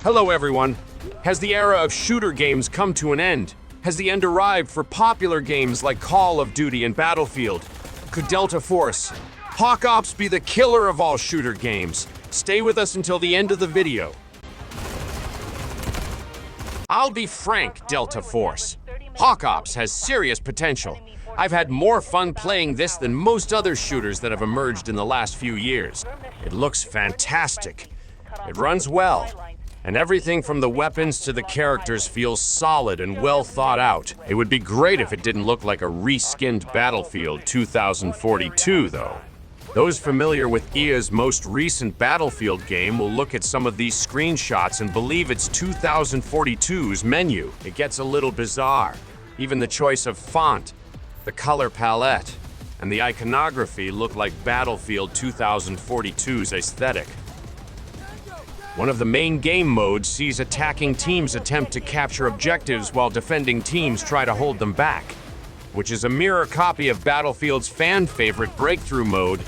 Hello everyone! Has the era of shooter games come to an end? Has the end arrived for popular games like Call of Duty and Battlefield? Could Delta Force, Hawk Ops be the killer of all shooter games? Stay with us until the end of the video. I'll be frank, Delta Force. Hawk Ops has serious potential. I've had more fun playing this than most other shooters that have emerged in the last few years. It looks fantastic. It runs well. And everything from the weapons to the characters feels solid and well thought out. It would be great if it didn't look like a reskinned Battlefield 2042, though. Those familiar with EA's most recent Battlefield game will look at some of these screenshots and believe it's 2042's menu. It gets a little bizarre. Even the choice of font, the color palette, and the iconography look like Battlefield 2042's aesthetic. One of the main game modes sees attacking teams attempt to capture objectives while defending teams try to hold them back, which is a mirror copy of Battlefield's fan-favorite Breakthrough mode.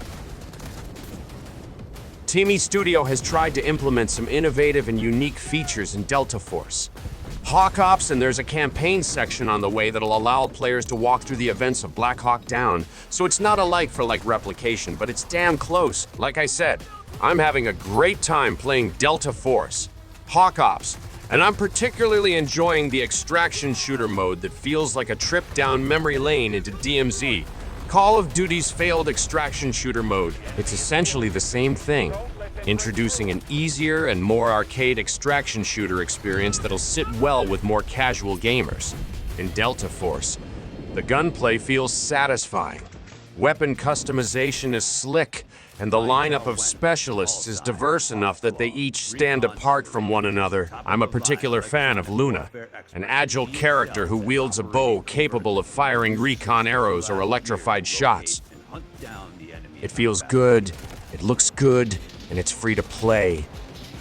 Teamy Studio has tried to implement some innovative and unique features in Delta Force. Hawk Ops, and there's a campaign section on the way that'll allow players to walk through the events of Black Hawk Down, so it's not a like-for-like replication, but it's damn close. Like I said, I'm having a great time playing Delta Force, Hawk Ops, and I'm particularly enjoying the extraction shooter mode that feels like a trip down memory lane into DMZ. Call of Duty's failed extraction shooter mode. It's essentially the same thing, introducing an easier and more arcade extraction shooter experience that'll sit well with more casual gamers. In Delta Force, the gunplay feels satisfying. Weapon customization is slick, and the lineup of specialists is diverse enough that they each stand apart from one another. I'm a particular fan of Luna, an agile character who wields a bow capable of firing recon arrows or electrified shots. It feels good, it looks good, and it's free to play.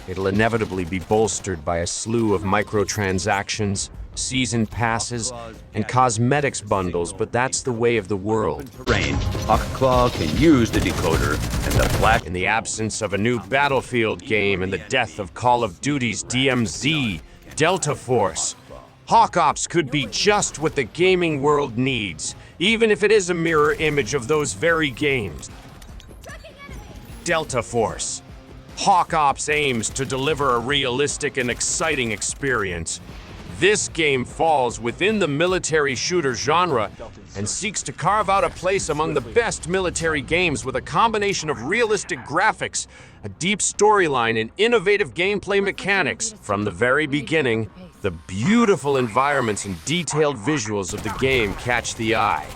It'll inevitably be bolstered by a slew of microtransactions, season passes, and cosmetics bundles, but that's the way of the world. Hawk Claw can use the decoder and the flash. In the absence of a new Battlefield game and the death of Call of Duty's DMZ, Delta Force, Hawk Ops could be just what the gaming world needs, even if it is a mirror image of those very games. Delta Force, Hawk Ops aims to deliver a realistic and exciting experience. This game falls within the military shooter genre and seeks to carve out a place among the best military games with a combination of realistic graphics, a deep storyline, and innovative gameplay mechanics. From the very beginning, the beautiful environments and detailed visuals of the game catch the eye.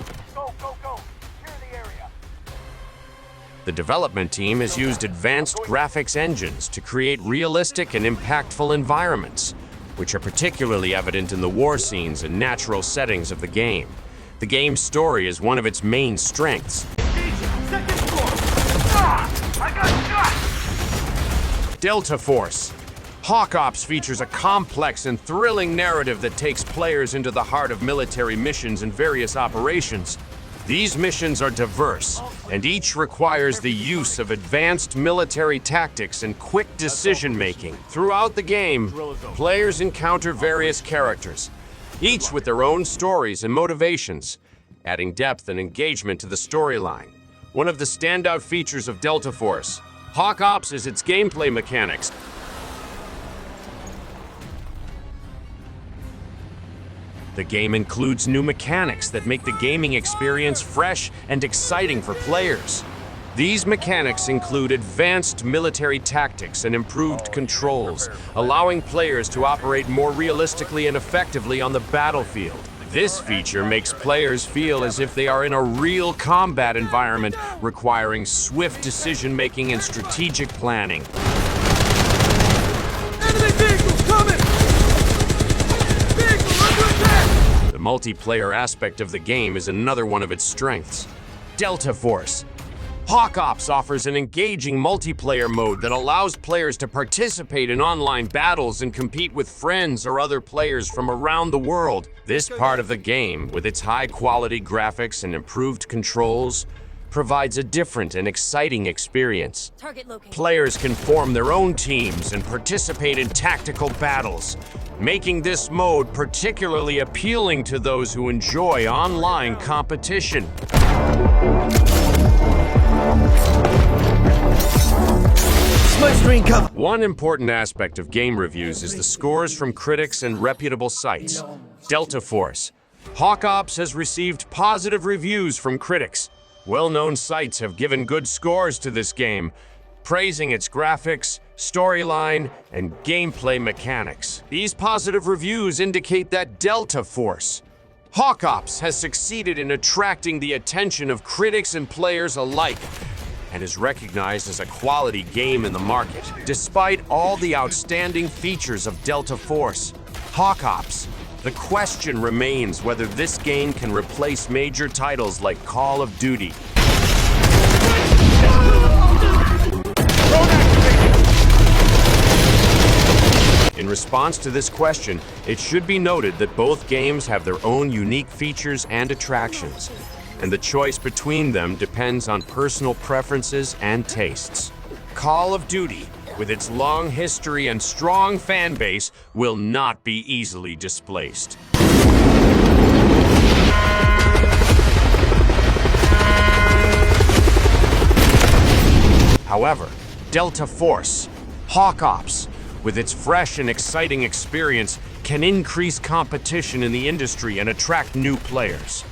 The development team has used advanced graphics engines to create realistic and impactful environments, which are particularly evident in the war scenes and natural settings of the game. The game's story is one of its main strengths. Delta Force, Hawk Ops features a complex and thrilling narrative that takes players into the heart of military missions and various operations. These missions are diverse, and each requires the use of advanced military tactics and quick decision-making. Throughout the game, players encounter various characters, each with their own stories and motivations, adding depth and engagement to the storyline. One of the standout features of Delta Force, Hawk Ops, is its gameplay mechanics. The game includes new mechanics that make the gaming experience fresh and exciting for players. These mechanics include advanced military tactics and improved controls, allowing players to operate more realistically and effectively on the battlefield. This feature makes players feel as if they are in a real combat environment, requiring swift decision-making and strategic planning. Enemy vehicles coming! The multiplayer aspect of the game is another one of its strengths. Delta Force, Hawk Ops offers an engaging multiplayer mode that allows players to participate in online battles and compete with friends or other players from around the world. This part of the game, with its high-quality graphics and improved controls, provides a different and exciting experience. Target located. Players can form their own teams and participate in tactical battles, making this mode particularly appealing to those who enjoy online competition. One important aspect of game reviews is the scores from critics and reputable sites. Delta Force. Hawk Ops has received positive reviews from critics. Well-known sites have given good scores to this game, praising its graphics, storyline, and gameplay mechanics. These positive reviews indicate that Delta Force, Hawk Ops, has succeeded in attracting the attention of critics and players alike, and is recognized as a quality game in the market. Despite all the outstanding features of Delta Force, Hawk Ops, the question remains whether this game can replace major titles like Call of Duty. In response to this question, it should be noted that both games have their own unique features and attractions, and the choice between them depends on personal preferences and tastes. Call of Duty, with its long history and strong fan base, will not be easily displaced. However, Delta Force, Hawk Ops, with its fresh and exciting experience, can increase competition in the industry and attract new players.